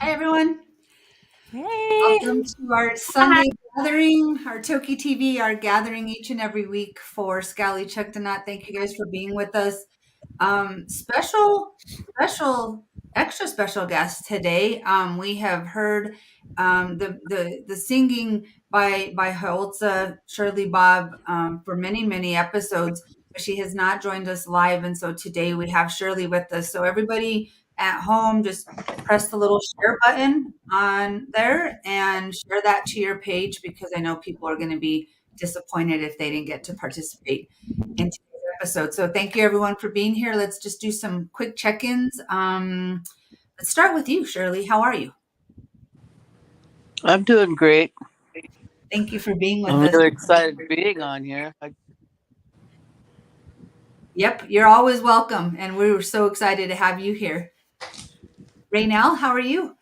Hi, everyone. Hey. Welcome to our Sunday gathering, our TokiTV, our gathering each and every week for Sk'aliCh'elh-tenaut. Thank you guys for being with us. Special, extra special guest today. We have heard the singing by Holza Shirley Bob for many episodes, but she has not joined us live, and so today we have Shirley with us. So everybody at home, just press the little share button on there and share that to your page because I know people are going to be disappointed if they didn't get to participate in today's episode. So thank you everyone for being here. Let's just do some quick check-ins. Let's start with you, Shirley. How are you? I'm doing great. Thank you for being with I'm us. really excited being on here. Yep, you're always welcome, and we were so excited to have you here. Raynell, how are you?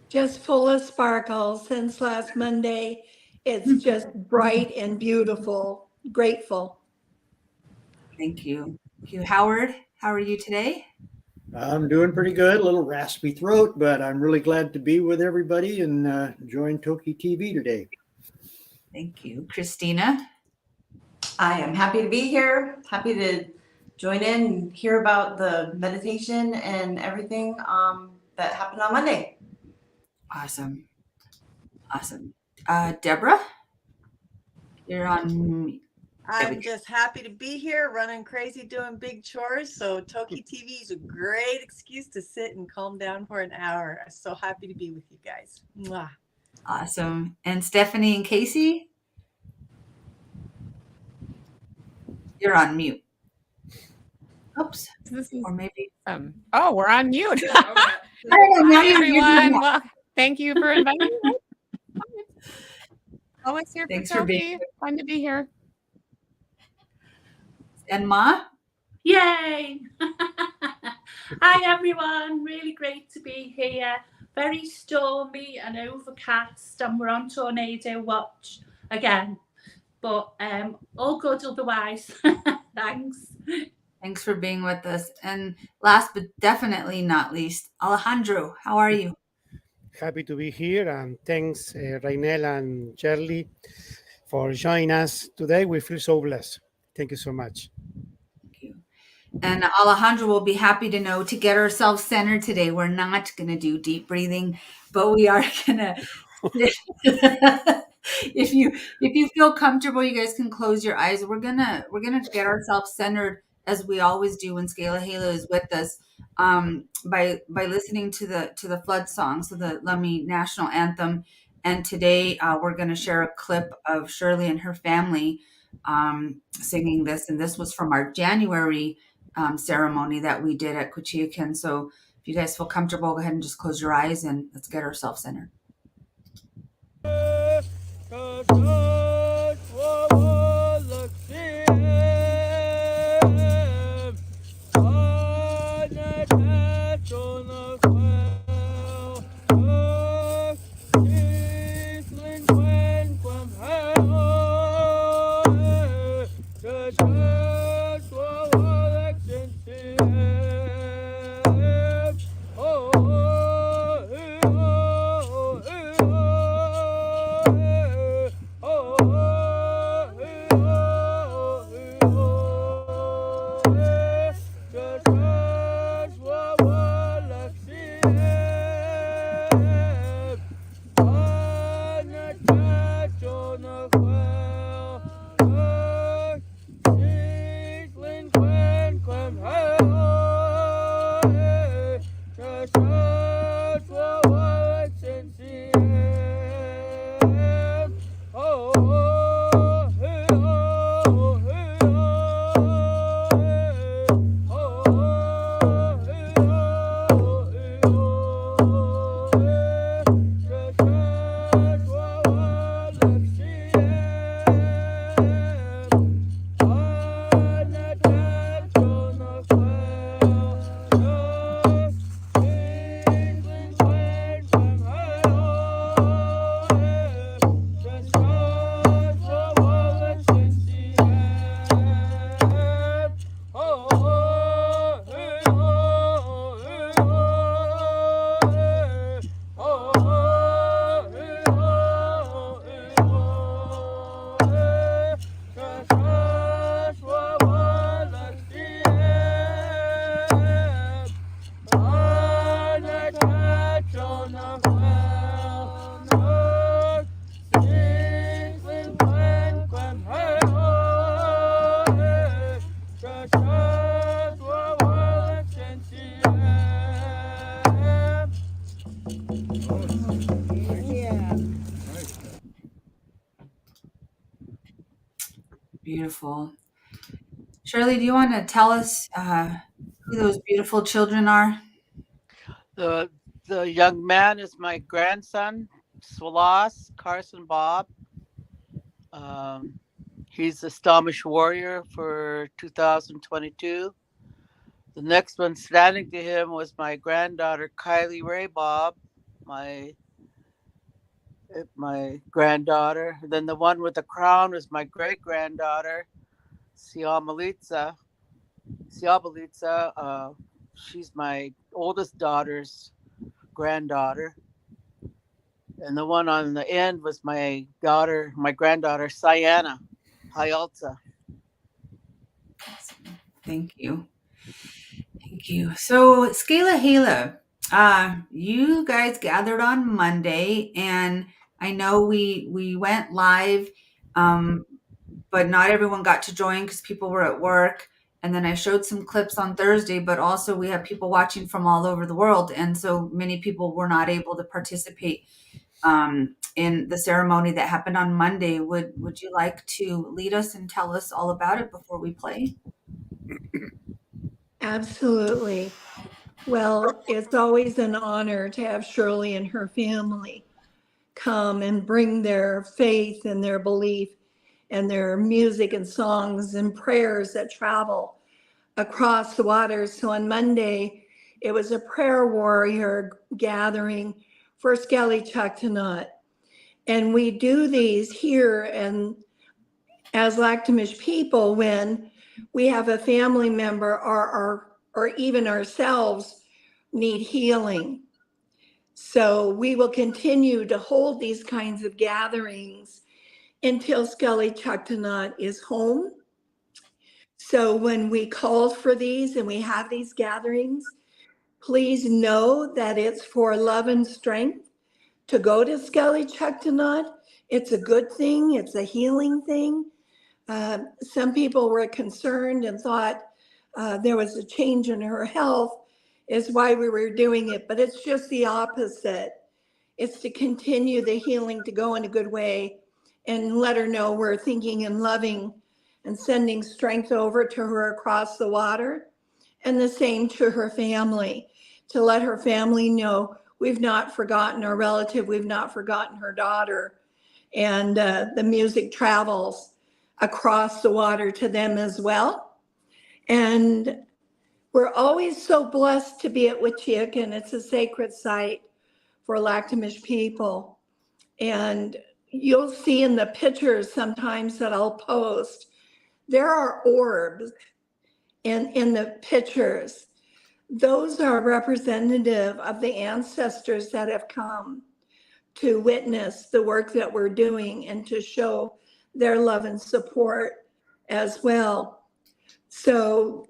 Just full of sparkle since last Monday. It's just bright and beautiful. Grateful. Thank you. Thank you. Howard, how are you today? I'm doing pretty good. A little raspy throat, but I'm really glad to be with everybody and join TokiTV today. Thank you. Christina? I am happy to be here. Happy to join in and hear about the meditation and everything that happened on Monday. Awesome. Deborah? You're on. I'm just happy to be here, running crazy, doing big chores. So TokiTV is a great excuse to sit and calm down for an hour. I'm so happy to be with you guys. Mwah. Awesome. And Stephanie and Casey? You're on mute. Oops. Or maybe. Oh, we're on mute. I don't know. Hi, everyone. Well, thank you for inviting me. Always here Thanks for for Toki. being Fun to be here. And Ma? Yay! Hi everyone, really great to be here. Very stormy and overcast, and we're on tornado watch again. But all good otherwise. Thanks. Thanks for being with us. And last but definitely not least, Alejandro, how are you? Happy to be here, and thanks, Raynell and Shirley, for joining us today. We feel so blessed. Thank you so much. Thank you. And Alejandro will be happy to know to get ourselves centered today. We're not going to do deep breathing, but we are going to. If you feel comfortable, you guys can close your eyes. We're gonna get ourselves centered as we always do when Sk'aliCh'elh-tenaut is with us, by listening to the flood song, so the Lummi national anthem. And today we're going to share a clip of Shirley and her family singing this, and this was from our January ceremony that we did at Cuchiacan. So if you guys feel comfortable, go ahead and just close your eyes and let's get ourselves centered. Oh beautiful. Shirley, do you want to tell us who those beautiful children are? The young man is my grandson, Swalas Carson Bob. He's a Squamish warrior for 2022. The next one standing to him was my granddaughter, Kylie Ray Bob, my granddaughter. Then the one with the crown was my great granddaughter, Siabalitza. She's my oldest daughter's granddaughter. And the one on the end was my granddaughter, Sienna Hyalta. Thank you. Thank you. So, Sk'aliCh'elh-tenaut, you guys gathered on Monday, and I know we went live, but not everyone got to join because people were at work. And then I showed some clips on Thursday, but also we have people watching from all over the world, and so many people were not able to participate in the ceremony that happened on Monday. Would you like to lead us and tell us all about it before we play? Absolutely. Well, it's always an honor to have Shirley and her family come and bring their faith and their belief and their music and songs and prayers that travel across the waters. So on Monday, it was a prayer warrior gathering for Sk'aliCh'elh-tenaut. And we do these here and as Lak'tamish people when we have a family member or even ourselves need healing. So we will continue to hold these kinds of gatherings until Sk'aliCh'elh-tenaut is home. So when we call for these and we have these gatherings, please know that it's for love and strength to go to Sk'aliCh'elh-tenaut. It's a good thing. It's a healing thing. Some people were concerned and thought there was a change in her health is why we were doing it, but it's just the opposite. It's to continue the healing to go in a good way and let her know we're thinking and loving and sending strength over to her across the water, and the same to her family, to let her family know we've not forgotten our relative, we've not forgotten her daughter, and the music travels across the water to them as well. And we're always so blessed to be at Witchiak, it's a sacred site for Lak'tamish people. And you'll see in the pictures sometimes that I'll post, there are orbs in the pictures. Those are representative of the ancestors that have come to witness the work that we're doing and to show their love and support as well. So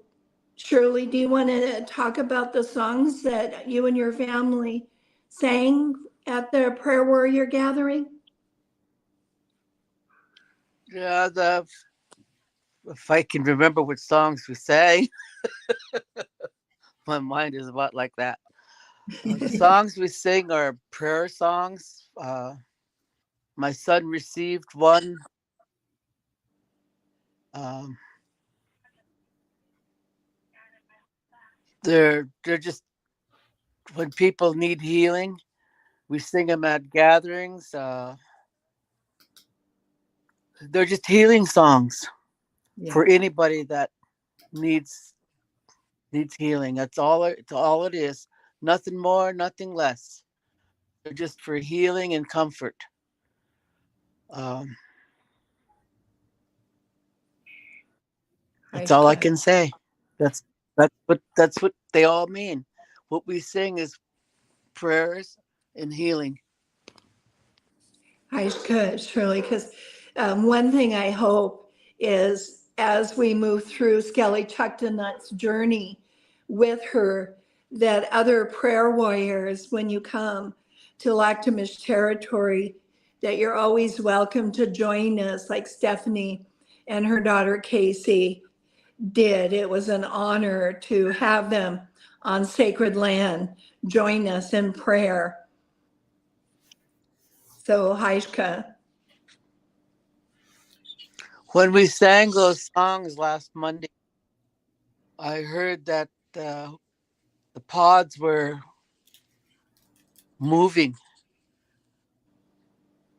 Shirley, do you want to talk about the songs that you and your family sang at the prayer warrior gathering? Yeah, if I can remember which songs we sang, my mind is about like that. The songs we sing are prayer songs. My son received one. They're just when people need healing, we sing them at gatherings. They're just healing songs for anybody that needs healing. That's all it is. Nothing more, nothing less. They're just for healing and comfort. That's all I can say. That's what they all mean. What we sing is prayers and healing. I could, Shirley, because one thing I hope is as we move through Sk'aliCh'elh-tenaut's journey with her, that other prayer warriors, when you come to Lak'tamish territory, that you're always welcome to join us, like Stephanie and her daughter Casey did. It was an honor to have them on sacred land join us in prayer. So, Haishka. When we sang those songs last Monday, I heard that the pods were moving.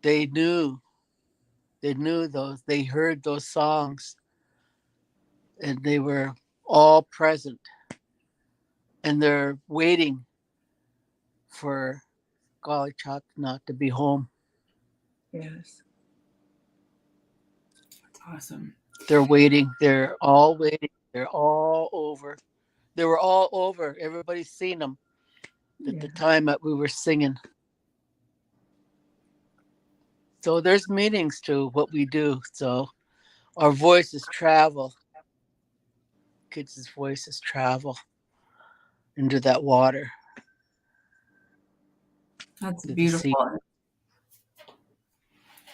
They knew those, they heard those songs, and they were all present, and they're waiting for Sk'aliCh'elh-tenaut to be home. Yes. That's awesome. They're waiting. They're all waiting. They're all over. They were all over. Everybody's seen them at the time that we were singing. So there's meanings to what we do. So our voices travel. Kids' voices travel into that water. That's To the sea. beautiful.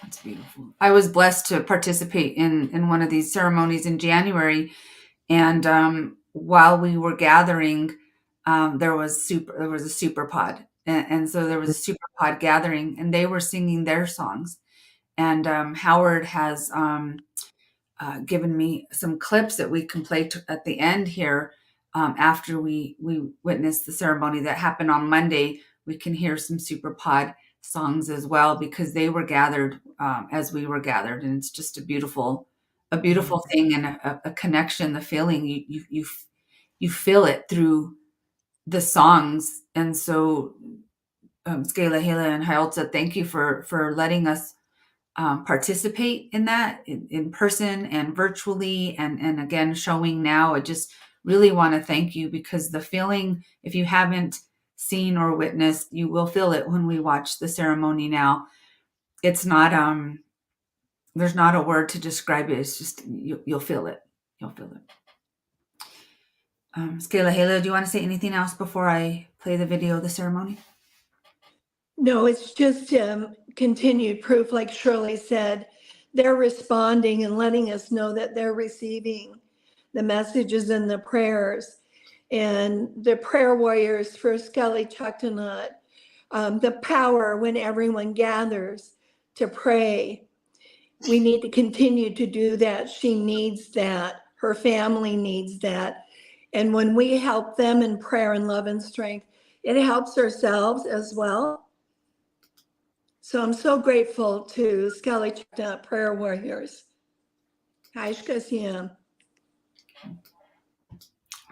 That's beautiful. I was blessed to participate in one of these ceremonies in January, and while we were gathering, there was a super pod, and so there was a super pod gathering, and they were singing their songs, and Howard has given me some clips that we can play at the end here. After we witnessed the ceremony that happened on Monday, we can hear some super pod songs as well, because they were gathered as we were gathered, and it's just a beautiful thing, and a connection. The feeling you feel it through the songs, and so Sk'aliCh'elh-tenaut and Hayoltza, thank you for letting us participate in that in person and virtually, and again showing now. I just really want to thank you, because the feeling, if you haven't seen or witnessed, you will feel it when we watch the ceremony now. It's not there's not a word to describe it. It's just you'll feel it. You'll feel it. Sk'aliCh'elh-tenaut, do you want to say anything else before I play the video of the ceremony? No, it's just continued proof, like Shirley said. They're responding and letting us know that they're receiving the messages and the prayers. And the prayer warriors for Sk'aliCh'elh-tenaut, the power when everyone gathers to pray. We need to continue to do that. She needs that. Her family needs that. And when we help them in prayer and love and strength, it helps ourselves as well. So I'm so grateful to Sk'aliCh'elh-tenaut prayer warriors. Sk'aliCh'elh-tenaut.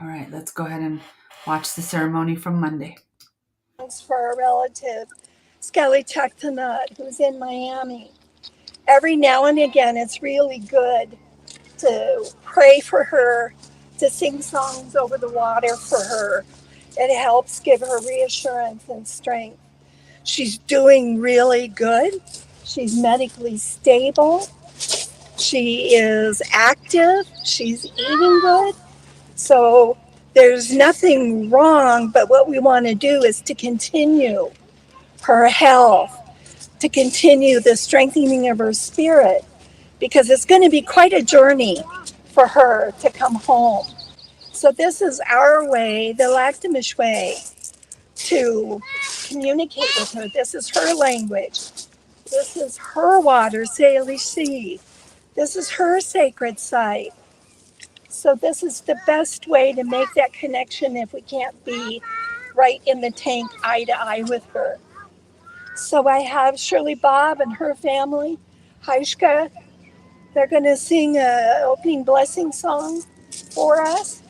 All right, let's go ahead and watch the ceremony from Monday. For our relative, Sk'aliCh'elh-tenaut, who's in Miami. Every now and again, it's really good to pray for her, to sing songs over the water for her. It helps give her reassurance and strength. She's doing really good. She's medically stable. She is active. She's eating good. So there's nothing wrong, but what we want to do is to continue her health, to continue the strengthening of her spirit, because it's going to be quite a journey for her to come home. So this is our way, the Lakhtamish way, to communicate with her. This is her language. This is her water, Sk'aliCh'elh. This is her sacred site. So this is the best way to make that connection if we can't be right in the tank eye to eye with her. So I have Shirley Bob and her family, Haishka. They're going to sing an opening blessing song for us.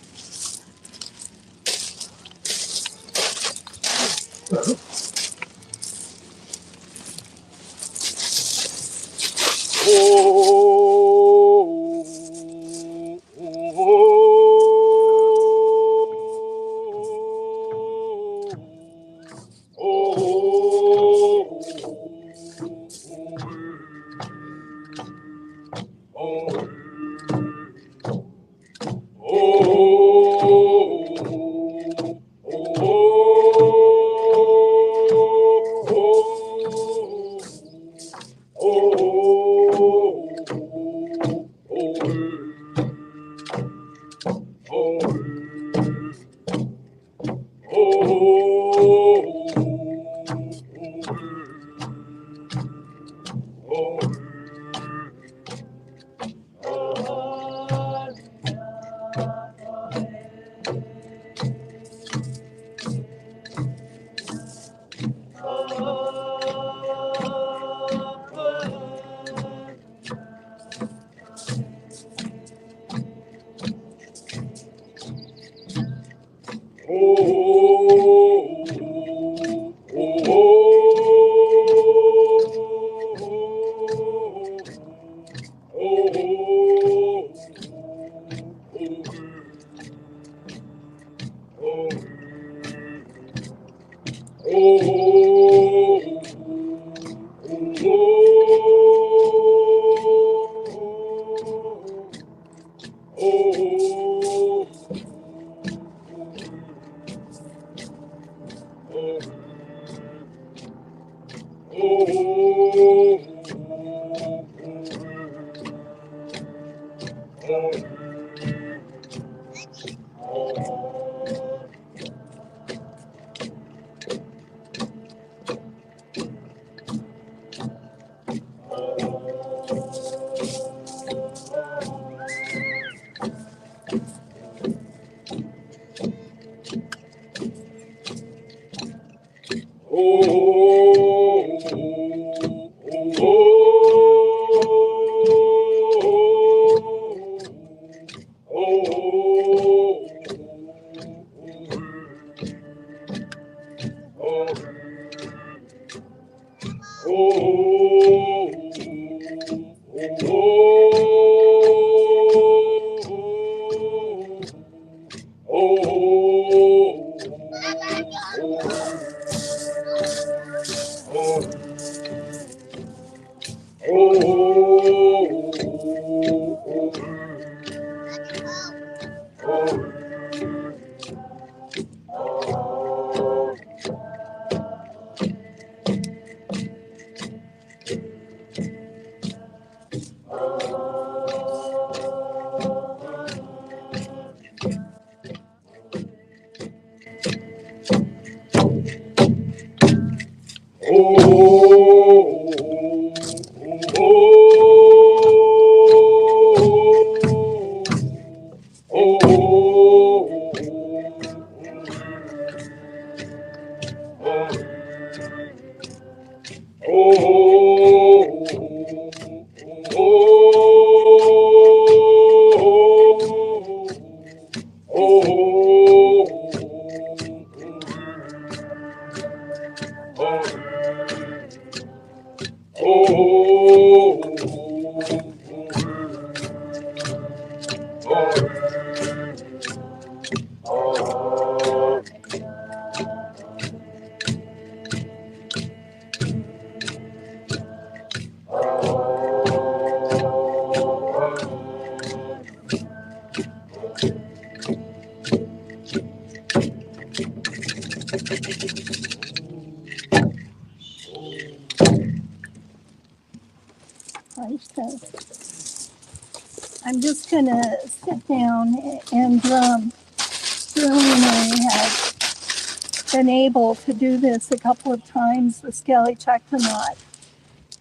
I'm just going to sit down and drum. Sterling and I have been able to do this a couple of times with Sk'aliCh'elh-tenaut.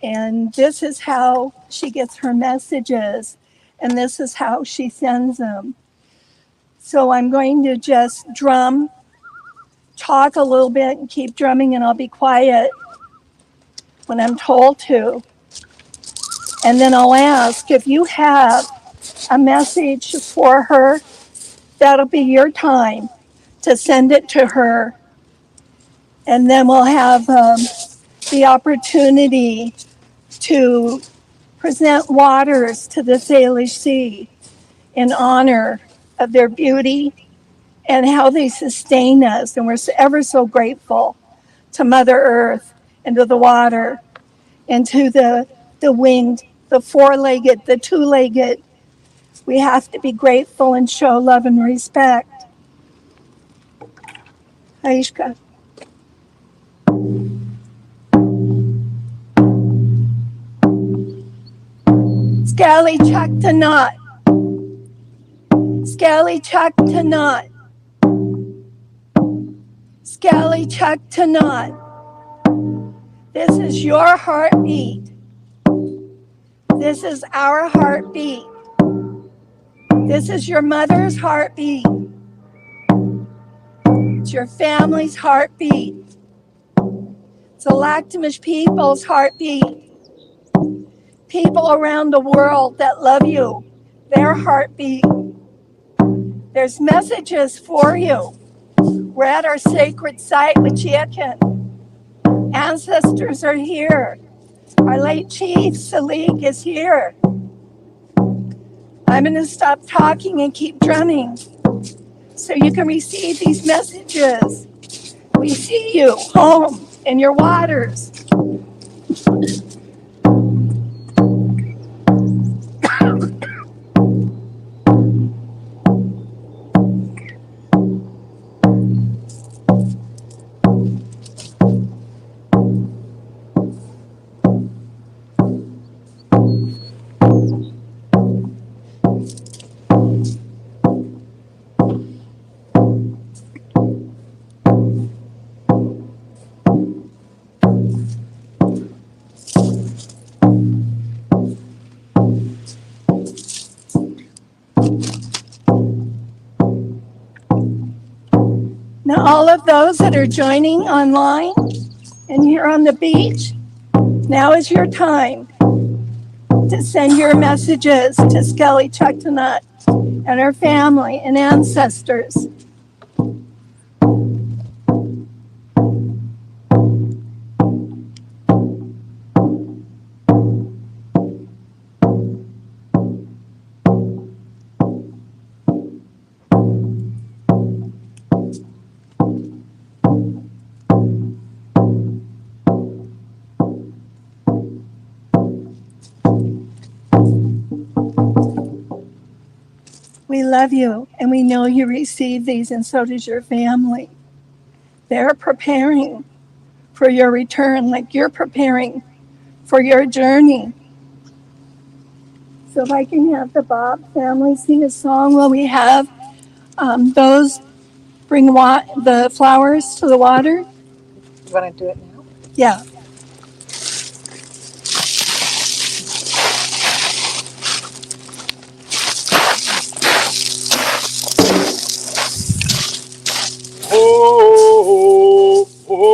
And this is how she gets her messages, and this is how she sends them. So I'm going to just drum, talk a little bit, and keep drumming, and I'll be quiet when I'm told to. And then I'll ask if you have a message for her, that'll be your time to send it to her. And then we'll have the opportunity to present waters to the Salish Sea in honor of their beauty and how they sustain us. And we're ever so grateful to Mother Earth and to the water and to the winged, the four-legged, the two-legged. We have to be grateful and show love and respect. Aishka. Sk'aliCh'elh-tenaut. Sk'aliCh'elh-tenaut. Sk'aliCh'elh-tenaut. This is your heartbeat. This is our heartbeat. This is your mother's heartbeat. It's your family's heartbeat. It's the Sk'aliCh'elh-tenaut people's heartbeat. People around the world that love you, their heartbeat. There's messages for you. We're at our sacred site with Chiakan. Ancestors are here. Our late chief, Sk'aliCh'elh, is here. I'm going to stop talking and keep drumming so you can receive these messages. We see you home in your waters. Now, all of those that are joining online and here on the beach, now is your time to send your messages to Sk'aliCh'elh-tenaut and her family and ancestors. We love you, and we know you receive these, and so does your family. They're preparing for your return, like you're preparing for your journey. So if I can have the Bob family sing a song while we have those bring the flowers to the water. You want to do it now? Yeah. Oh, oh, oh, oh,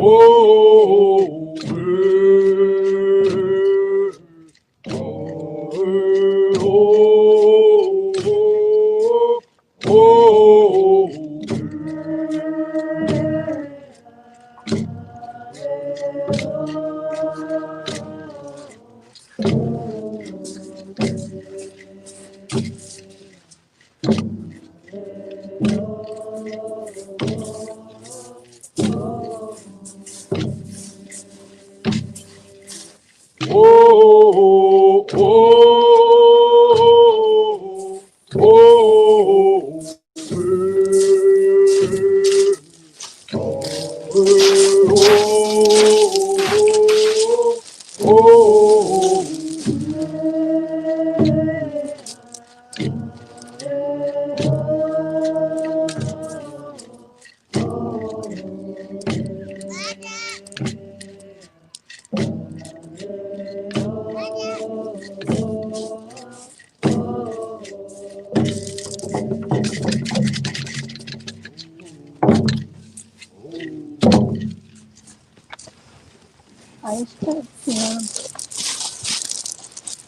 Yeah.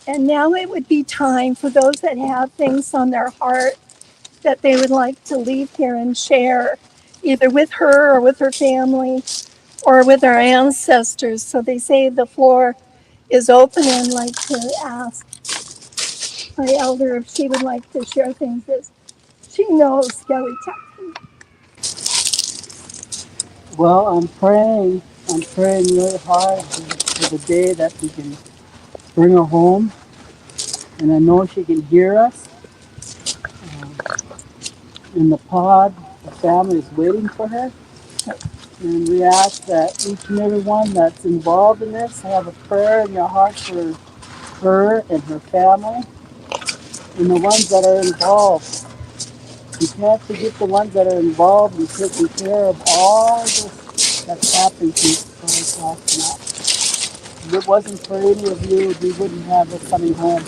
And now it would be time for those that have things on their heart that they would like to leave here and share, either with her or with her family or with our ancestors. So they say the floor is open, and I'd like to ask my elder if she would like to share things that she knows Sk'aliCh'elh-tenaut. Well, I'm praying really hard for the day that we can bring her home. And I know she can hear us. In the pod, the family is waiting for her. And we ask that each and every one that's involved in this have a prayer in your heart for her and her family and the ones that are involved. You can't forget the ones that are involved in taking care of all this that's happening to Sk'aliCh'elh-tenaut. If it wasn't for any of you, we wouldn't have her coming home.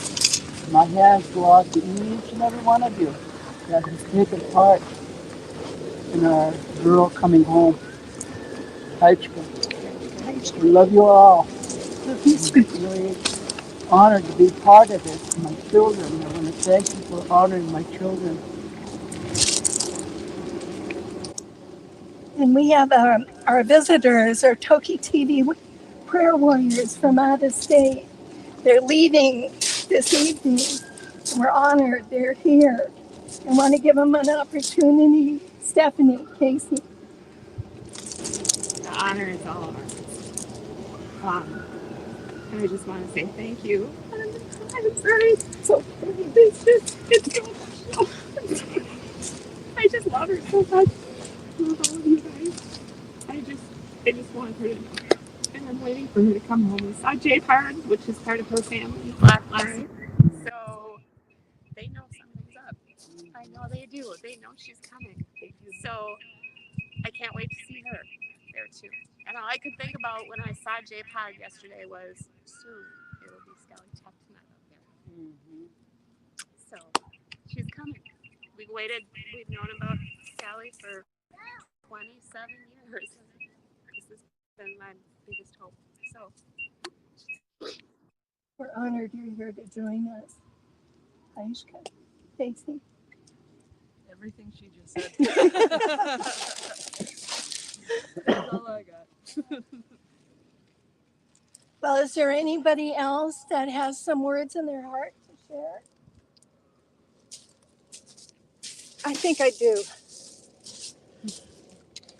My hands go out to each and every one of you that has taken part in our girl coming home. Sk'aliCh'elh. We love you all. I'm really honored to be part of this. My children, I want to thank you for honoring my children. And we have our visitors, our TokiTV prayer warriors from out of state. They're leaving this evening. We're honored they're here. I want to give them an opportunity. Stephanie, Casey. The honor is all of ours. And I just want to say thank you. I'm sorry. So it's emotional. I just love her so much. I love all of you guys. I just want her to know. And I'm waiting for her to come home. We saw Jay Pard, which is part of her family, Black Line. So they know something's up. I know they do. They know she's coming. So I can't wait to see her there too. And all I could think about when I saw Jay Pod yesterday was soon it'll be Sk'aliCh'elh-tenaut up there. Mm-hmm. So she's coming. We've known about Sally for 27 years. This has been my biggest hope. So We're honored you're here to join us. Aishka, Casey. Everything she just said. That's all I got. Well, is there anybody else that has some words in their heart to share? I think I do.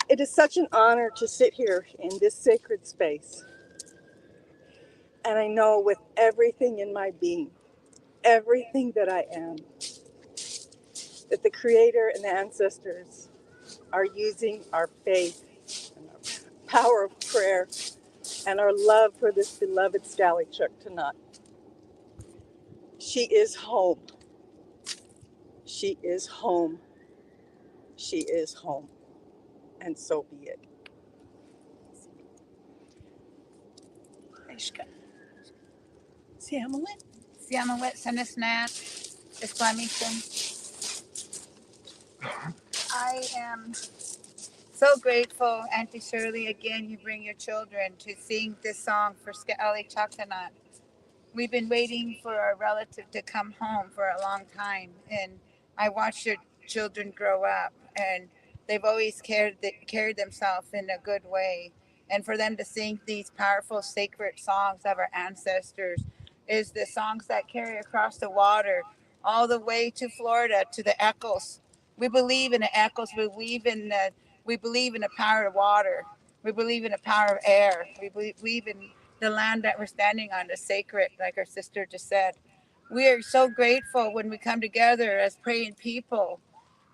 It is such an honor to sit here in this sacred space. And I know with everything in my being, everything that I am, that the Creator and the ancestors are using our faith and our power of prayer and our love for this beloved Sk'aliCh'elh-tenaut. She is home. She is home. She is home. And so be it. Aishka. Sk'aliCh'elh. Sk'aliCh'elh-tenaut, exclamation. I am So grateful, Auntie Shirley. Again, you bring your children to sing this song for Sk'aliCh'elh-tenaut. We've been waiting for our relative to come home for a long time, and I watched your children grow up, and they've always carried themselves in a good way. And for them to sing these powerful, sacred songs of our ancestors is the songs that carry across the water, all the way to Florida, to the echoes. We believe in the echoes. We believe in the power of water. We believe in the power of air. We believe in the land that we're standing on, the sacred, like our sister just said. We are so grateful when we come together as praying people.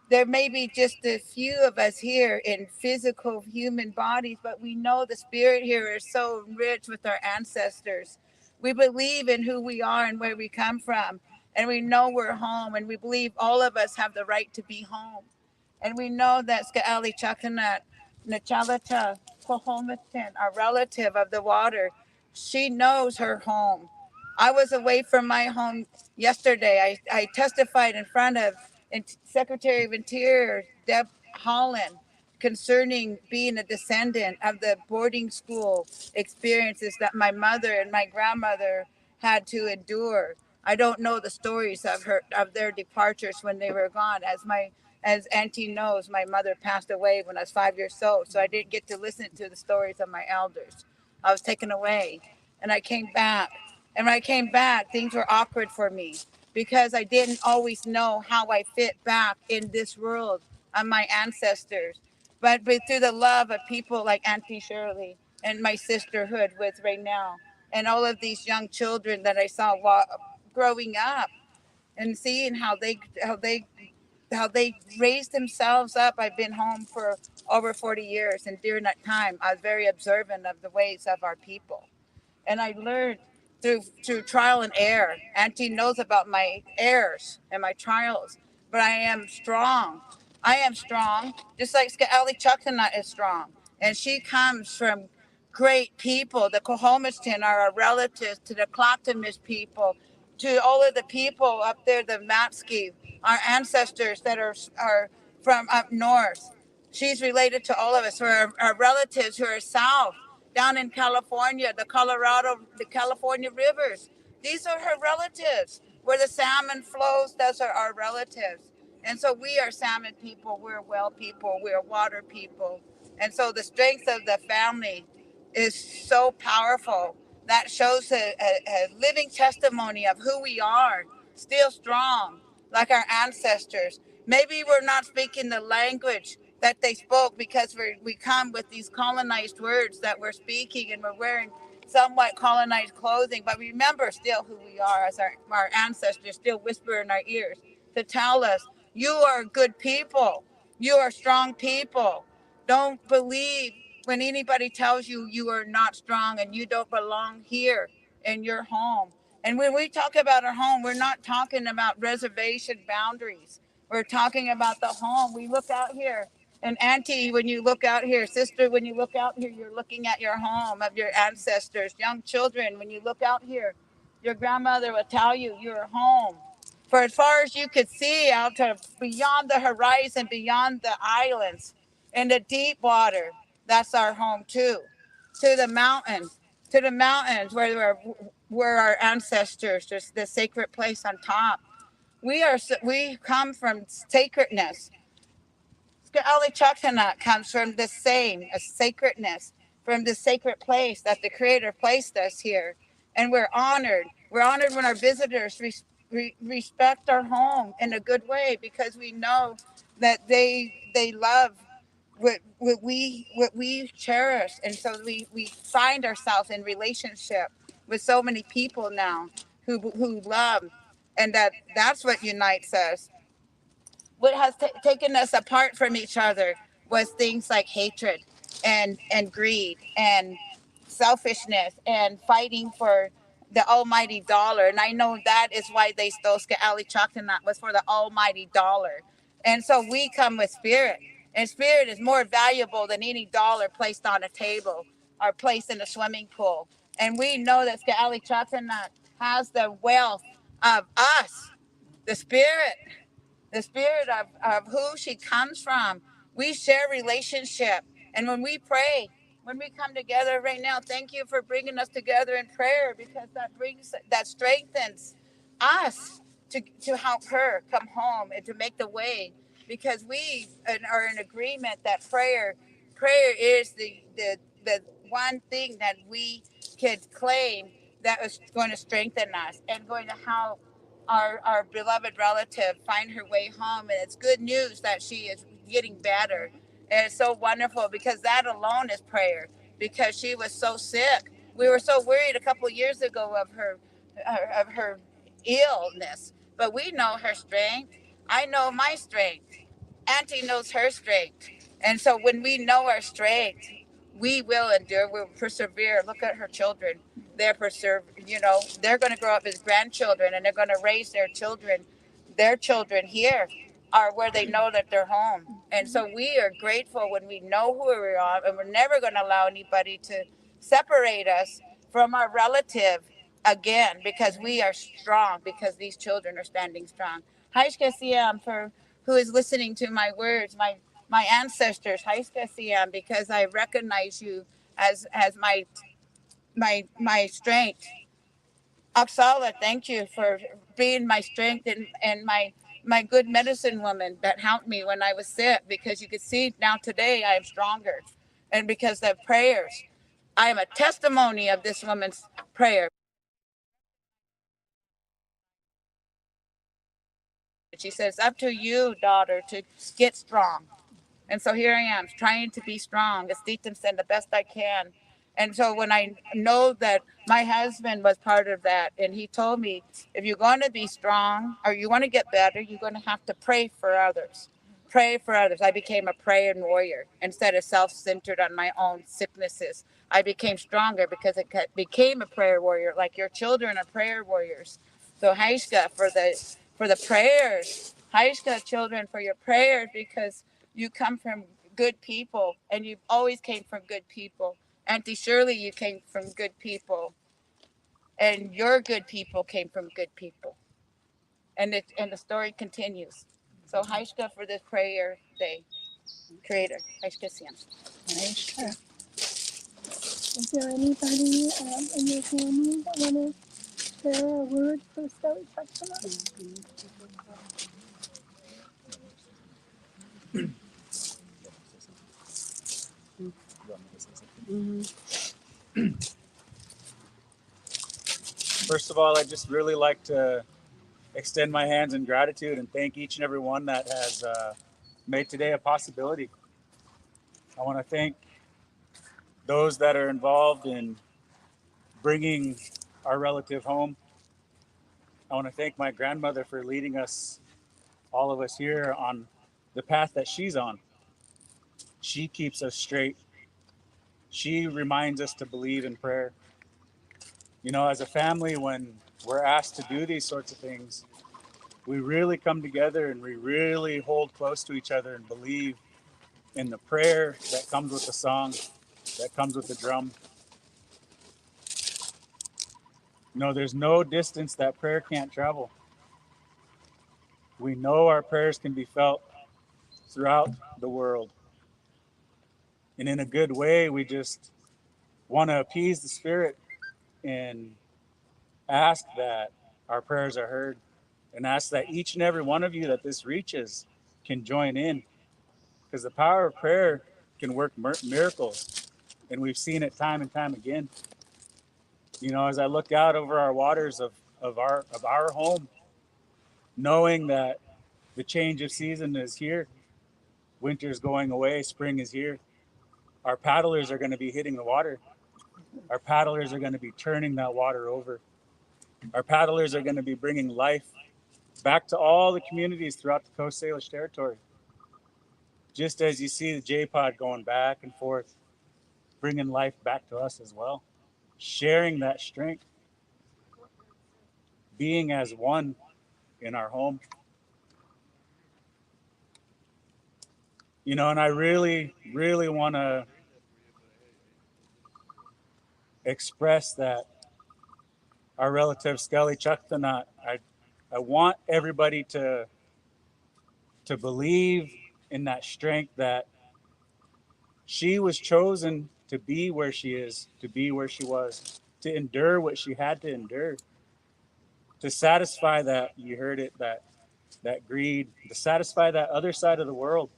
There may be just a few of us here in physical human bodies, but we know the spirit here is so rich with our ancestors. We believe in who we are and where we come from, and we know we're home, and we believe all of us have the right to be home. And we know that Sk'aliCh'elh-tenaut, Nachalata, Kohomitin, our relative of the water, she knows her home. I was away from my home yesterday. I testified in front of Secretary of Interior Deb Haaland concerning being a descendant of the boarding school experiences that my mother and my grandmother had to endure. I don't know the stories of their departures when they were gone. As Auntie knows, my mother passed away when I was 5 years old, so I didn't get to listen to the stories of my elders. I was taken away, and I came back. And when I came back, things were awkward for me because I didn't always know how I fit back in this world of my ancestors. But through the love of people like Auntie Shirley and my sisterhood with Raynell and all of these young children that I saw growing up and seeing how they raised themselves up. I've been home for over 40 years, and during that time, I was very observant of the ways of our people. And I learned through trial and error. Auntie knows about my errors and my trials, but I am strong. I am strong, just like Sk'aliCh'elh-tenaut is strong. And she comes from great people. The Cohomistan are our relatives to the Clackamas people, to all of the people up there, the Matski, our ancestors that are from up north. She's related to all of us. Our relatives who are south, down in California, the California rivers. These are her relatives. Where the salmon flows, those are our relatives. And so we are salmon people, we're well people, we're water people. And so the strength of the family is so powerful. That shows a living testimony of who we are, still strong, like our ancestors. Maybe we're not speaking the language that they spoke because we come with these colonized words that we're speaking, and we're wearing somewhat colonized clothing, but remember still who we are, as our ancestors still whisper in our ears to tell us, you are good people, you are strong people. Don't believe when anybody tells you you are not strong and you don't belong here in your home. And when we talk about our home, we're not talking about reservation boundaries. We're talking about the home. We look out here, and Auntie, when you look out here, sister, when you look out here, you're looking at your home of your ancestors. Young children, when you look out here, your grandmother will tell you you're home. For as far as you could see out to beyond the horizon, beyond the islands, in the deep water, that's our home too. To the mountains where our ancestors, there's the sacred place on top. We come from sacredness. Sk'aliCh'elh-tenaut comes from the same, a sacredness, from the sacred place that the Creator placed us here. And we're honored. We're honored when our visitors respect our home in a good way, because we know that they love what we cherish. And so we find ourselves in relationship with so many people now who love, and that's what unites us. What has taken us apart from each other was things like hatred and greed and selfishness and fighting for the almighty dollar. And I know that is why they stole Sk'aliCh'elh-tenaut, was for the almighty dollar. And so we come with spirit, and spirit is more valuable than any dollar placed on a table or placed in a swimming pool. And we know that Sk'aliCh'elh-tenaut has the wealth of us, the spirit of who she comes from, We share relationship. And when we pray, when we come together right now, thank you for bringing us together in prayer, because that strengthens us to help her come home and to make the way, because we are in agreement that prayer is the one thing that we could claim that is going to strengthen us and going to help our beloved relative find her way home. And it's good news that she is getting better. And it's so wonderful, because that alone is prayer, because she was so sick. We were so worried a couple of years ago of her illness, but we know her strength. I know my strength. Auntie knows her strength. And so when we know our strength, we will endure, we'll persevere. Look at her children. They're going to grow up as grandchildren, and they're going to raise their children. Their children here are where they know that they're home. And so we are grateful when we know who we are, and we're never going to allow anybody to separate us from our relative again, because we are strong, because these children are standing strong. Hi, Shkesiam, for who is listening to my words, my ancestors. Hi, Shkesiam, because I recognize you as my strength. Oksala, thank you for being my strength and my good medicine woman that helped me when I was sick, because you can see now today I am stronger. And because of prayers, I am a testimony of this woman's prayer. She says, up to you, daughter, to get strong. And so here I am trying to be strong, as Stephen said, the best I can. And so when I know that my husband was part of that, and he told me, if you're going to be strong or you want to get better, you're going to have to pray for others. Pray for others. I became a praying warrior instead of self-centered on my own sicknesses. I became stronger because it became a prayer warrior, like your children are prayer warriors. So Haishka for the prayers. Haishka, children, for your prayers, because you come from good people, and you always came from good people. Auntie Shirley, you came from good people, and your good people came from good people. And the story continues. So Haishka for this prayer day. Creator. Haishka Siam. Sure. Is there anybody in your family that want to share a word for Sk'aliCh'elh-tenaut? First of all, I'd just really like to extend my hands in gratitude and thank each and every one that has made today a possibility. I want to thank those that are involved in bringing our relative home. I want to thank my grandmother for leading us, all of us here, on the path that she's on. She keeps us straight. She reminds us to believe in prayer. You know, as a family, when we're asked to do these sorts of things, we really come together and we really hold close to each other and believe in the prayer that comes with the song, that comes with the drum. You know, there's no distance that prayer can't travel. We know our prayers can be felt throughout the world. And in a good way, we just want to appease the Spirit and ask that our prayers are heard, and ask that each and every one of you that this reaches can join in, because the power of prayer can work miracles, and we've seen it time and time again. You know, as I look out over our waters of our home, knowing that the change of season is here, winter's going away, spring is here, our paddlers are going to be hitting the water. Our paddlers are going to be turning that water over. Our paddlers are going to be bringing life back to all the communities throughout the Coast Salish territory. Just as you see the J-Pod going back and forth, bringing life back to us as well. Sharing that strength. Being as one in our home. You know, and I really, really want to express that our relative Sk'aliCh'elh-tenaut, I want everybody to believe in that strength that she was chosen to be where she is, to be where she was, to endure what she had to endure, to satisfy that, you heard it, that greed, to satisfy that other side of the world.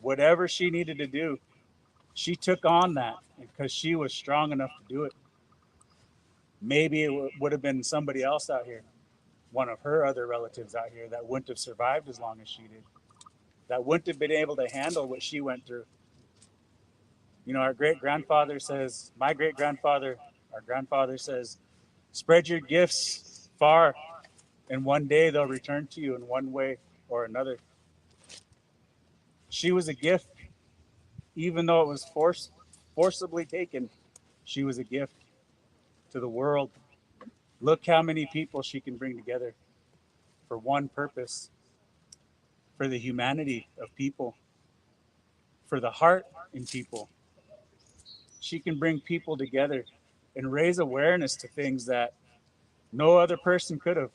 Whatever she needed to do, she took on that because she was strong enough to do it. Maybe it would have been somebody else out here, one of her other relatives out here, that wouldn't have survived as long as she did, that wouldn't have been able to handle what she went through. You know, our great-grandfather says, my great-grandfather, our grandfather says, spread your gifts far, and one day they'll return to you in one way or another. She was a gift, even though it was forcibly taken. She was a gift to the world. Look how many people she can bring together for one purpose, for the humanity of people, for the heart in people. She can bring people together and raise awareness to things that no other person could have.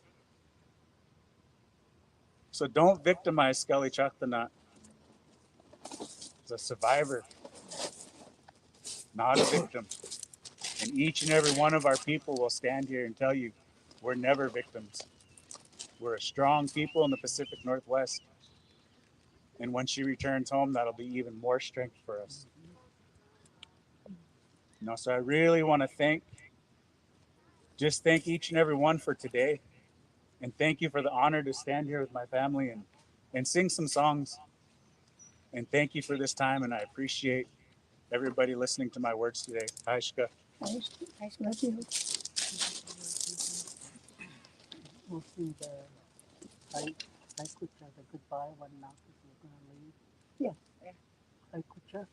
So don't victimize Sk'aliCh'elh-tenaut. As a survivor, not a victim. And each and every one of our people will stand here and tell you we're never victims. We're a strong people in the Pacific Northwest. And when she returns home, that'll be even more strength for us. You know, so I really want to thank each and every one for today. And thank you for the honor to stand here with my family and sing some songs. And thank you for this time. And I appreciate everybody listening to my words today. Hi, Shka. I love you. We'll sing the Sk'aliCh'elh, the goodbye one now because we're going to leave. Yeah. Sk'aliCh'elh.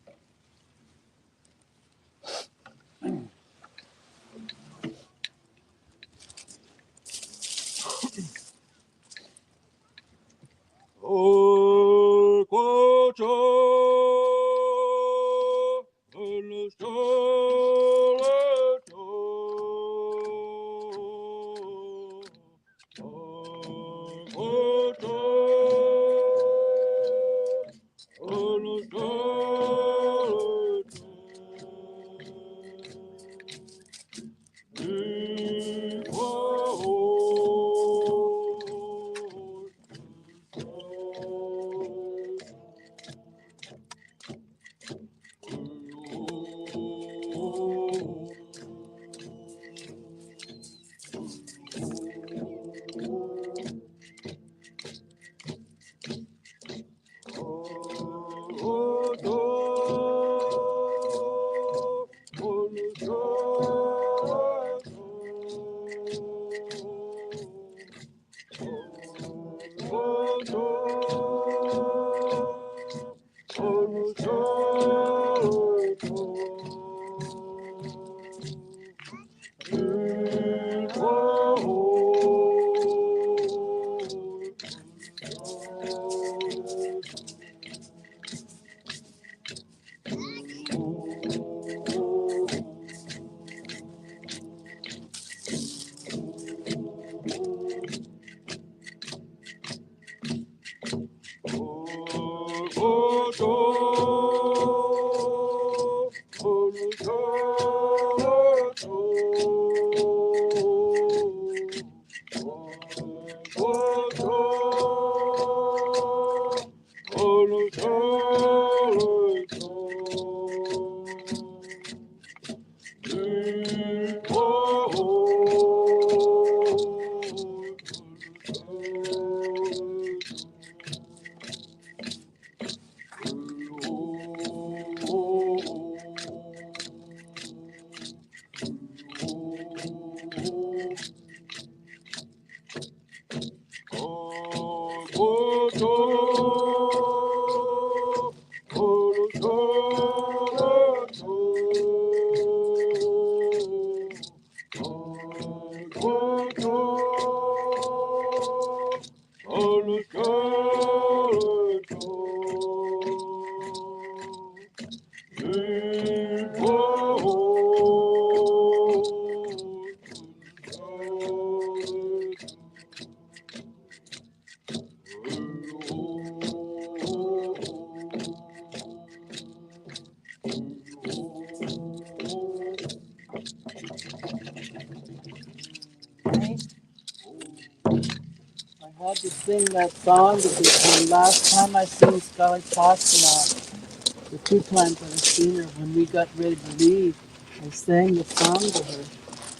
had to sing that song because the last time I sang Sk'aliCh'elh-tenaut, the 2 times I've seen her, when we got ready to leave, I sang the song to her.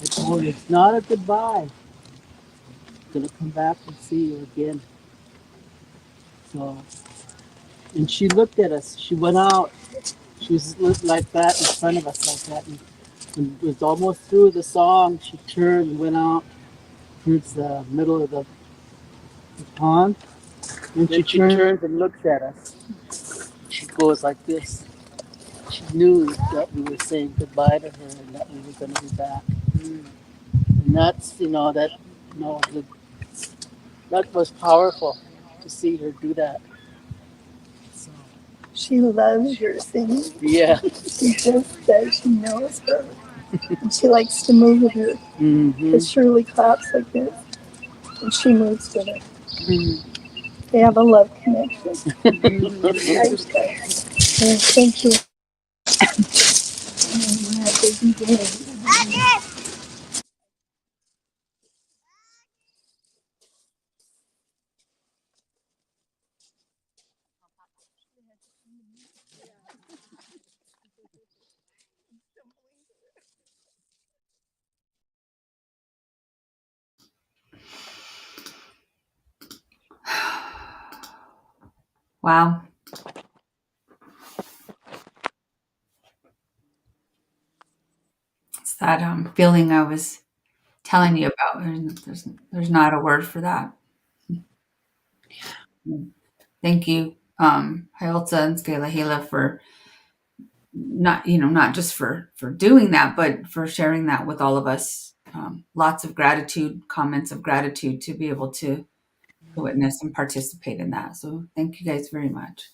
I told her, it's not a goodbye. I'm going to come back and see you again. So, and she looked at us. She went out. She was looked like that in front of us like that. And when it was almost through the song, she turned and went out towards the middle of the pond. And she turns and looks at us. She goes like this. She knew that we were saying goodbye to her and that we were going to be back. And that's, that was powerful to see her do that. So, She loves your singing. yeah. She just says she knows her. And she likes to move with her. Because Shirley claps like this. And she moves with her. They have a love connection. Thank you. Wow. It's that feeling I was telling you about. There's not a word for that. Thank you, Hyolta and Sk'aliCh'elh, for not just for doing that, but for sharing that with all of us. Lots of gratitude, comments of gratitude to be able to witness and participate in that. So thank you guys very much.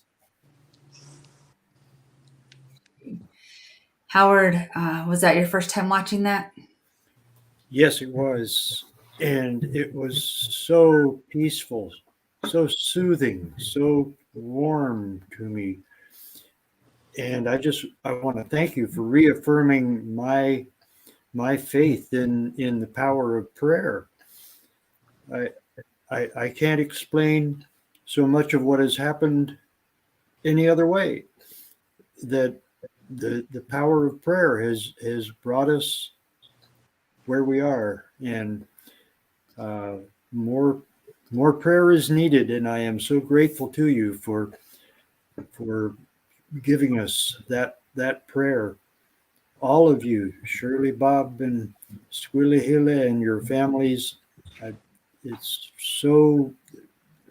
Howard, was that your first time watching that? Yes, it was. And it was so peaceful, so soothing, so warm to me. And I want to thank you for reaffirming my faith in the power of prayer. I can't explain so much of what has happened any other way. That the power of prayer has brought us where we are, and more prayer is needed. And I am so grateful to you for giving us that prayer. All of you, Shirley, Bob, and Sk'aliCh'elh, and your families. It's so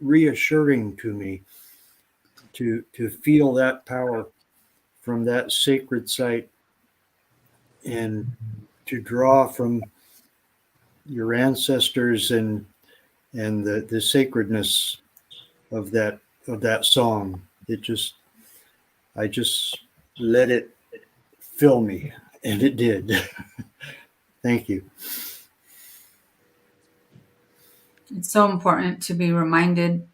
reassuring to me to feel that power from that sacred site, and to draw from your ancestors and the sacredness of that song. I just let it fill me, and it did. Thank you. It's so important to be reminded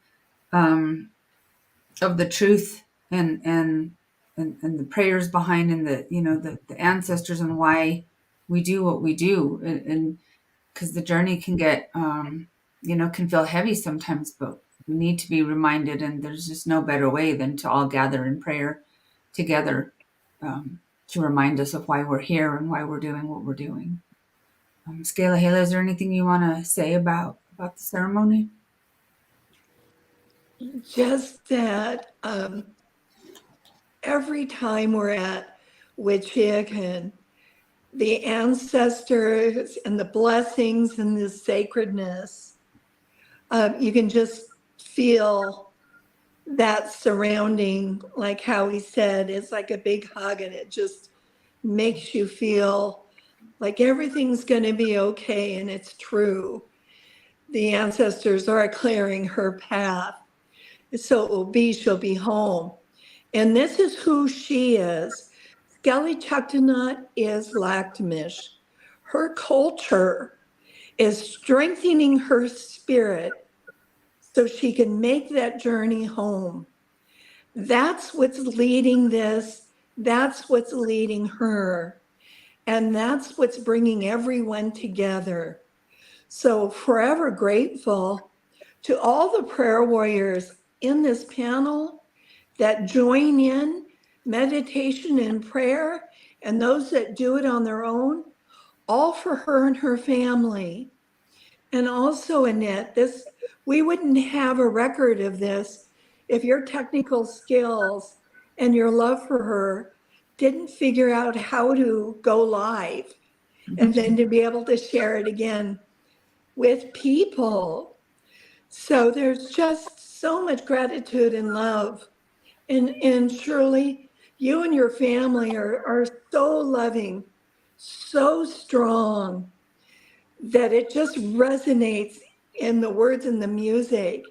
of the truth and the prayers behind, and the ancestors, and why we do what we do, and because the journey can get can feel heavy sometimes, but we need to be reminded, and there's just no better way than to all gather in prayer together, to remind us of why we're here and why we're doing what we're doing. Sk'aliCh'elh, is there anything you want to say about the ceremony? Just that every time we're at Witchik, and the ancestors and the blessings and the sacredness, you can just feel that surrounding, like how he said, it's like a big hug, and it just makes you feel like everything's going to be okay. And it's true. The ancestors are clearing her path. So it will be, she'll be home. And this is who she is. Sk'aliCh'elh-tenaut is Lak'tmish. Her culture is strengthening her spirit so she can make that journey home. That's what's leading this. That's what's leading her. And that's what's bringing everyone together. So forever grateful To all the prayer warriors in this panel that join in meditation and prayer, and those that do it on their own, all for her and her family. And also, Annette, we wouldn't have a record of this if your technical skills and your love for her didn't figure out how to go live and then to be able to share it again with people. So there's just so much gratitude and love. And Shirley, you and your family are so loving, so strong, that it just resonates in the words and the music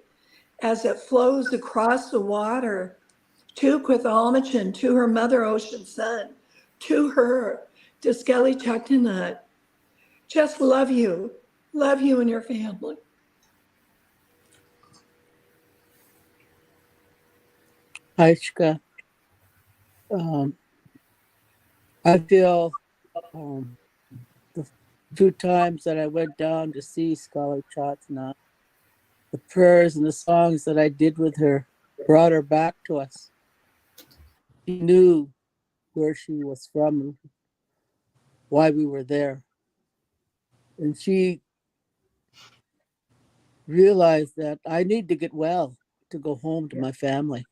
as it flows across the water to Sk'aliCh'elh-tenaut, to her mother ocean sun, to her, to Sk'aliCh'elh-tenaut. Just love you and your family. Hi, Shka. I feel the 2 times that I went down to see Sk'aliCh'elh-tenaut, the prayers and the songs that I did with her brought her back to us. She knew where she was from and why we were there. And she realized that I need to get well to go home to my family.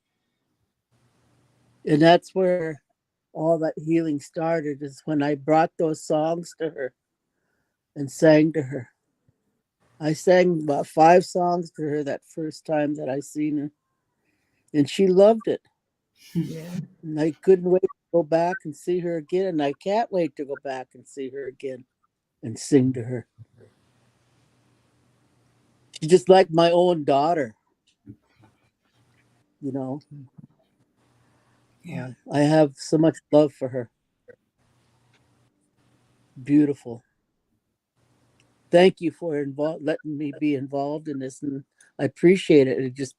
And that's where all that healing started, is when I brought those songs to her and sang to her. I sang about 5 songs to her that first time that I seen her, and she loved it. Yeah. And I couldn't wait to go back and see her again, and I can't wait to go back and see her again and sing to her. She's just like my own daughter, you know. Yeah. I have so much love for her. Beautiful. Thank you for letting me be involved in this, and I appreciate it. It just,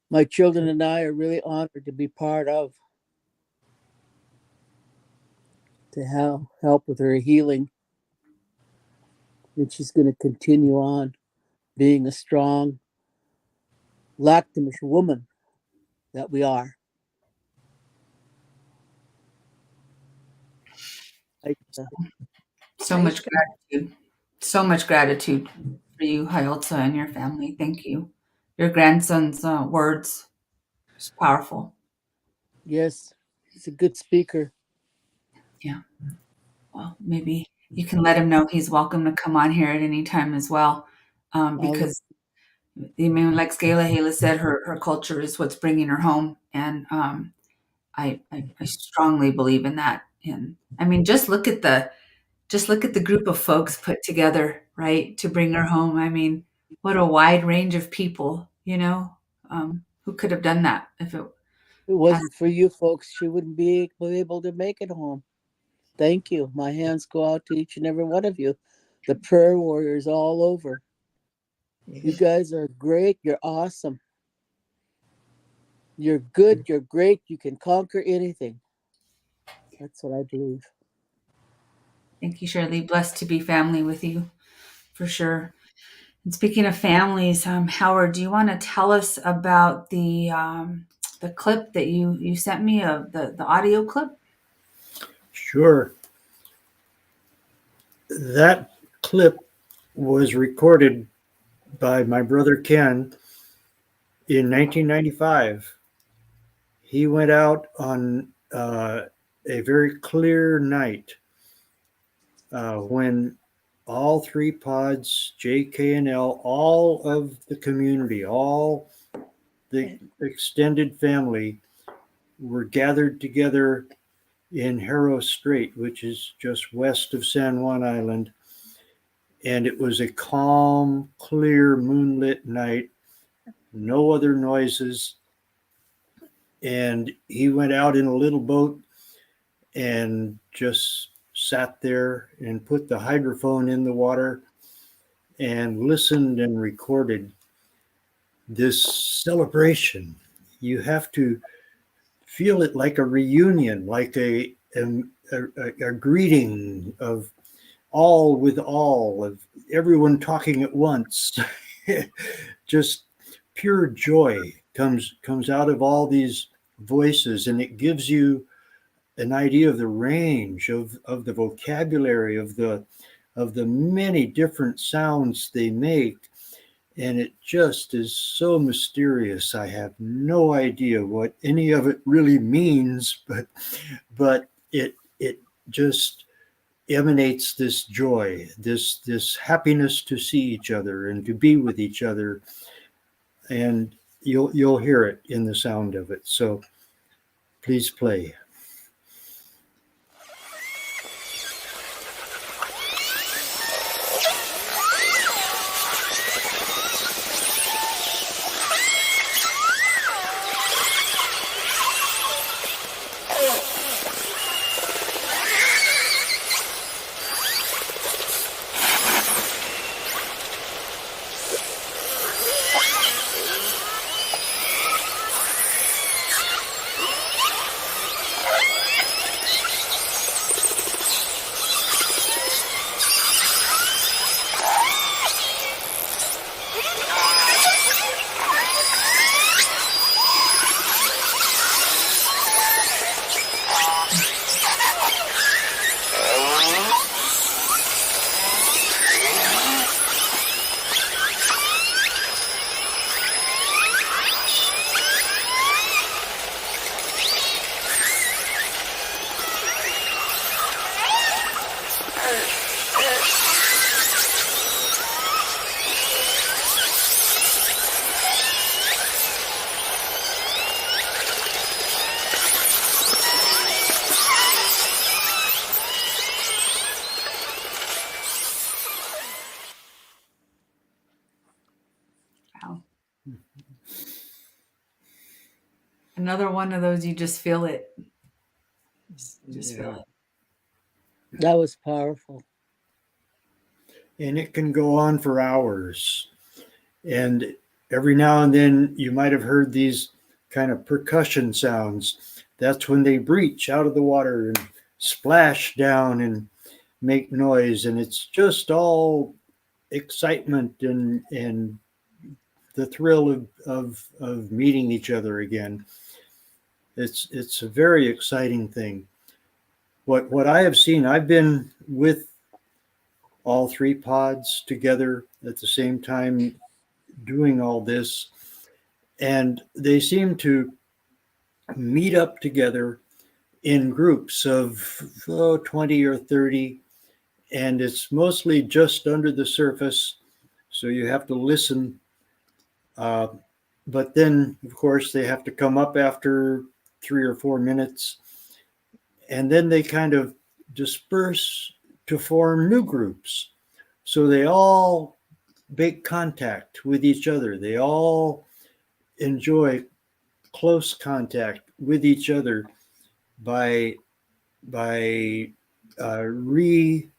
my children and I are really honored to be part of, to help with her healing. And she's going to continue on being a strong Lakhtamish woman that we are. So much gratitude. So much gratitude for you, Hayotza, and your family. Thank you. Your grandson's words is powerful. Yes, he's a good speaker. Yeah. Well, maybe you can let him know he's welcome to come on here at any time as well. Because I mean, like Sk'aliCh'elh said, her culture is what's bringing her home, and I strongly believe in that. And I mean, just look at the group of folks put together, right, to bring her home. I mean, what a wide range of people, who could have done that if it wasn't for you folks, she wouldn't be able to make it home. Thank you. My hands go out to each and every one of you, the prayer warriors all over. You guys are great. You're awesome. You're good. You're great. You can conquer anything. That's what I believe. Thank you, Shirley. Blessed to be family with you, for sure. And speaking of families, Howard, do you want to tell us about the clip that you sent me, of the audio clip? Sure. That clip was recorded by my brother Ken in 1995. He went out on a very clear night when all 3 pods, J, K, and L, all of the community, all the extended family were gathered together in Haro Strait, which is just west of San Juan Island. And it was a calm, clear, moonlit night, no other noises. And he went out in a little boat and just sat there and put the hydrophone in the water and listened and recorded this celebration. You have to feel it like a reunion, like a greeting of all with all, of everyone talking at once. just pure joy comes out of all these voices, and it gives you an idea of the range of the vocabulary of the many different sounds they make. And it just is so mysterious. I have no idea what any of it really means, but it just emanates this joy, this happiness to see each other and to be with each other. And you'll hear it in the sound of it. So please play. Wow. Another one of those, you just feel it. Just feel it. That was powerful. And it can go on for hours. And every now and then you might have heard these kind of percussion sounds. That's when they breach out of the water and splash down and make noise. And it's just all excitement and the thrill of meeting each other again. It's a very exciting thing. What I have seen, I've been with all three pods together at the same time doing all this, and they seem to meet up together in groups of 20 or 30, and it's mostly just under the surface, so you have to listen. But then, of course, they have to come up after 3 or 4 minutes, and then they kind of disperse to form new groups. So they all make contact with each other. They all enjoy close contact with each other by regrouping.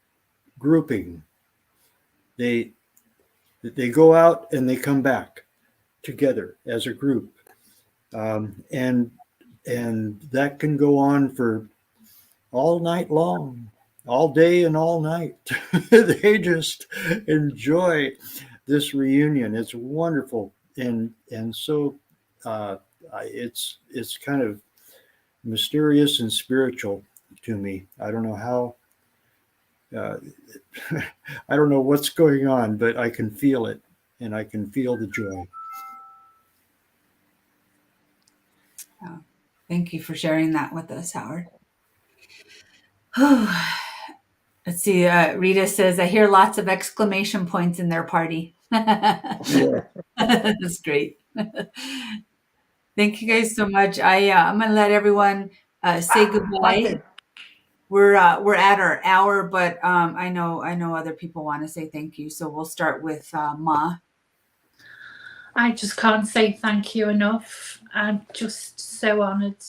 They go out and they come back together as a group, and that can go on for all night long, all day and all night. They just enjoy this reunion. It's wonderful, and so it's kind of mysterious and spiritual to me. I don't know how. I don't know what's going on, but I can feel it, and I can feel the joy. Oh, thank you for sharing that with us, Howard. Let's see. Rita says, I hear lots of exclamation points in their party. Yeah. That's great. Thank you guys so much. I'm going to let everyone say goodbye. We're at our hour, but I know other people want to say thank you. So we'll start with Ma. I just can't say thank you enough. I'm just so honoured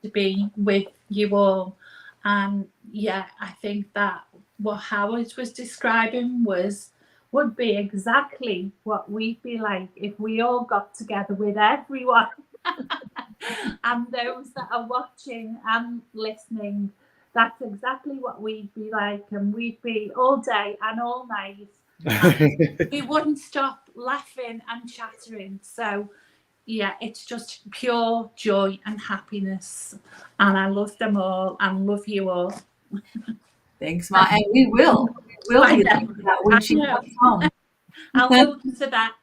to be with you all. And yeah, I think that what Howard was describing would be exactly what we'd be like if we all got together with everyone and those that are watching and listening. That's exactly what we'd be like, and we'd be all day and all night We wouldn't stop laughing and chattering. So yeah, it's just pure joy and happiness. And I love them all and love you all. Thanks, Ma. And we will. We will I be know. like that when I she know. comes home. I'll hold you to that.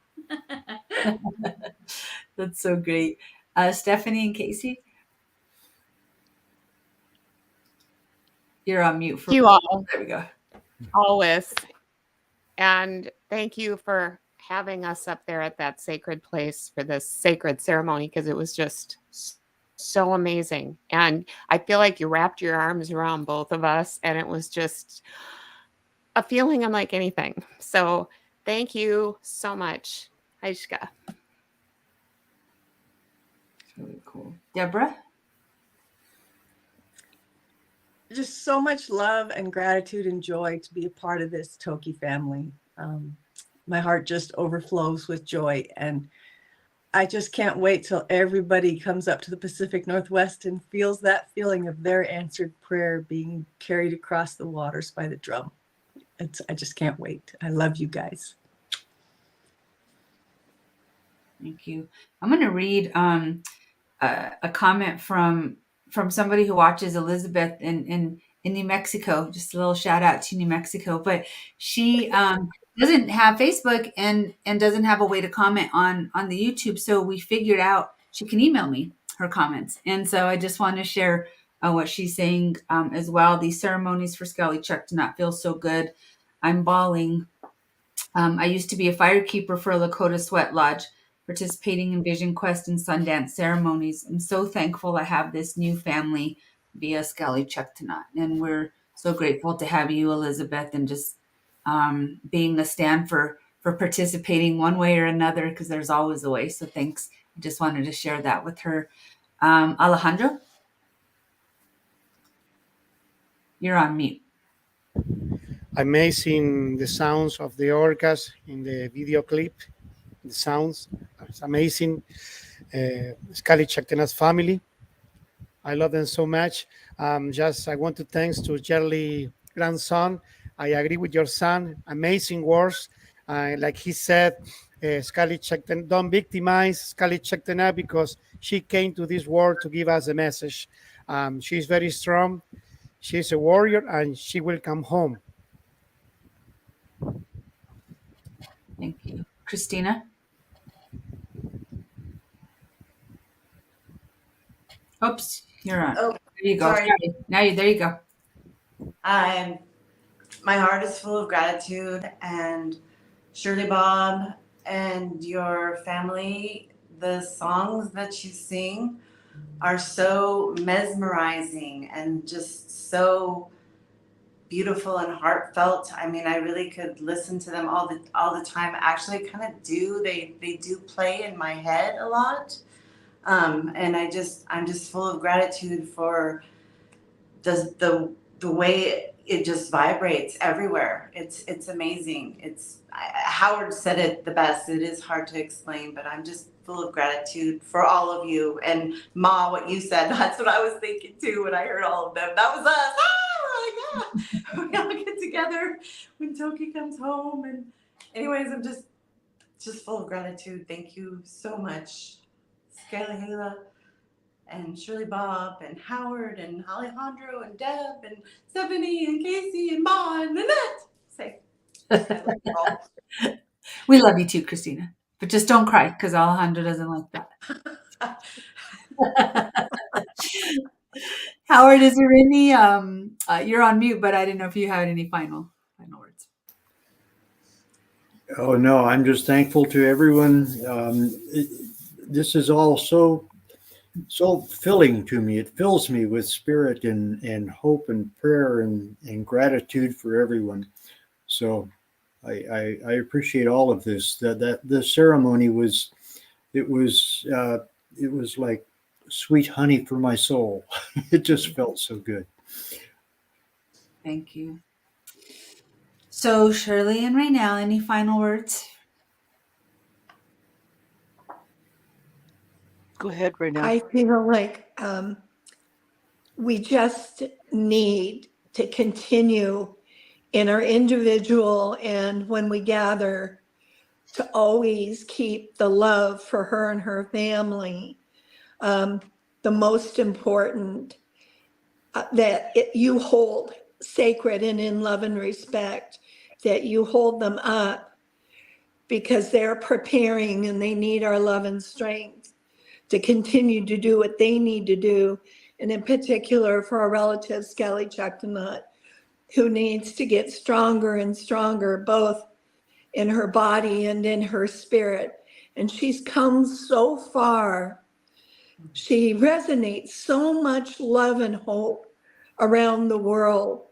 That's so great. Stephanie and Casey, you're on mute for. You all There we go. always. And thank you for having us up there at that sacred place for this sacred ceremony, because it was just so amazing. And I feel like you wrapped your arms around both of us, and it was just a feeling unlike anything. So thank you so much, Aishka. Really cool. Deborah? Just so much love and gratitude and joy to be a part of this Toki family. My heart just overflows with joy, and I just can't wait till everybody comes up to the Pacific Northwest and feels that feeling of their answered prayer being carried across the waters by the drum. I just can't wait. I love you guys. Thank you. I'm going to read a comment from somebody who watches Elizabeth in New Mexico. Just a little shout out to New Mexico. But she doesn't have Facebook and doesn't have a way to comment on the YouTube. So we figured out she can email me her comments. And so I just want to share what she's saying as well. These ceremonies for Sk'aliCh'elh-tenaut feel so good. I'm bawling. I used to be a firekeeper for a Lakota Sweat Lodge, participating in Vision Quest and Sundance ceremonies. I'm so thankful I have this new family via Sk'aliCh'elh-tenaut. And we're so grateful to have you, Elizabeth, and just being a stand for participating one way or another, because there's always a way. So thanks. I just wanted to share that with her. Alejandro, you're on mute. Amazing the sounds of the orcas in the video clip. The sounds, it's amazing. Sk'aliCh'elh-tenaut's family, I love them so much. I want to thanks to Charlie grandson. I agree with your son. Amazing words. Like he said, Sk'aliCh'elh-tenaut, don't victimize Sk'aliCh'elh-tenaut, because she came to this world to give us a message. She's very strong. She's a warrior, and she will come home. Thank you. Christina? Oops, you're on. Oh, there you go. sorry. There you go. My heart is full of gratitude, and Shirley Bob and your family, the songs that you sing are so mesmerizing and just so beautiful and heartfelt. I mean, I really could listen to them all the time. Actually, kind of do. They do play in my head a lot. And I'm just full of gratitude for the way it just vibrates everywhere. It's amazing. Howard said it the best. It is hard to explain, but I'm just full of gratitude for all of you. And Ma, what you said, that's what I was thinking too when I heard all of them. That was us. We're like, we all get together when Toki comes home. And anyways, I'm just full of gratitude. Thank you so much, Sk'aliCh'elh, and Shirley Bob, and Howard, and Alejandro, and Deb, and Stephanie, and Casey, and Ma, and Nanette. Say, We love you too, Christina. But just don't cry, because Alejandro doesn't like that. Howard, is there any, you're on mute, but I didn't know if you had any final words. Oh, no, I'm just thankful to everyone. This is all so filling to me. It fills me with spirit and hope and prayer and gratitude for everyone. So I appreciate all of this. That the ceremony was like sweet honey for my soul. It just felt so good. Thank you. So Shirley and Raynell, any final words? Go ahead, Raynell. I feel like we just need to continue in our individual and when we gather, to always keep the love for her and her family the most important, you hold sacred and in love and respect, that you hold them up because they're preparing and they need our love and strength to continue to do what they need to do. And in particular for our relative Sk'aliCh'elh-tenaut, who needs to get stronger and stronger, both in her body and in her spirit. And she's come so far. She resonates so much love and hope around the world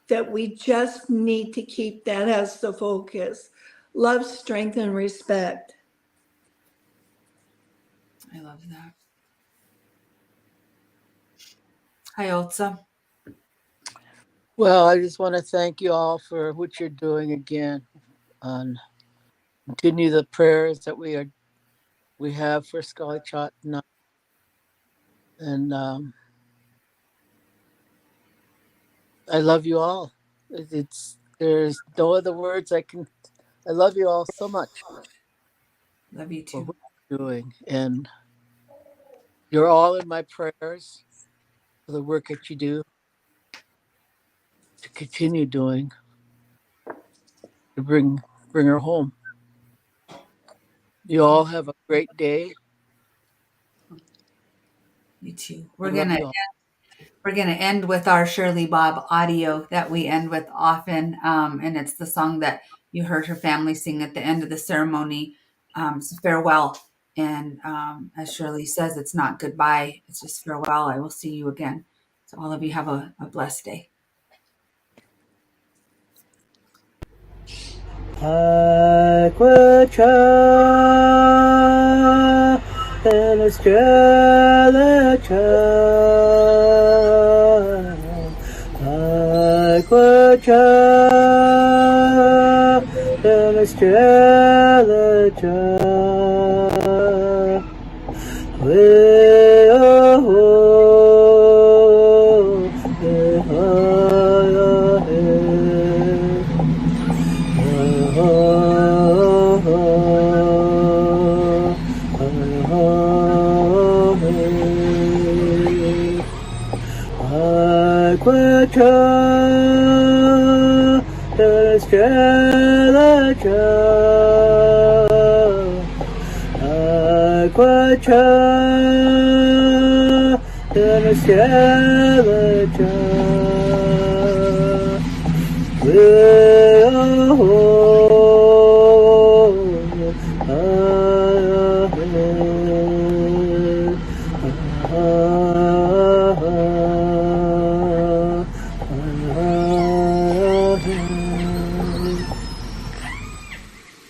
that we just need to keep that as the focus. Love, strength, and respect. I love that. Hi, Otsa. Well, I just want to thank you all for what you're doing again, and continue the prayers that we have for Sk'aliCh'elh-tenaut, and I love you all. There's no other words I can. I love you all so much. Love you for too. what you're doing, and you're all in my prayers for the work that you do to continue doing to bring her home. You all have a great day. You too. I love you all. We're gonna end with our Shirley Bob audio that we end with often, and it's the song that you heard her family sing at the end of the ceremony. It's a farewell, and as Shirley says, it's not goodbye; it's just farewell. I will see you again. So all of you have a blessed day.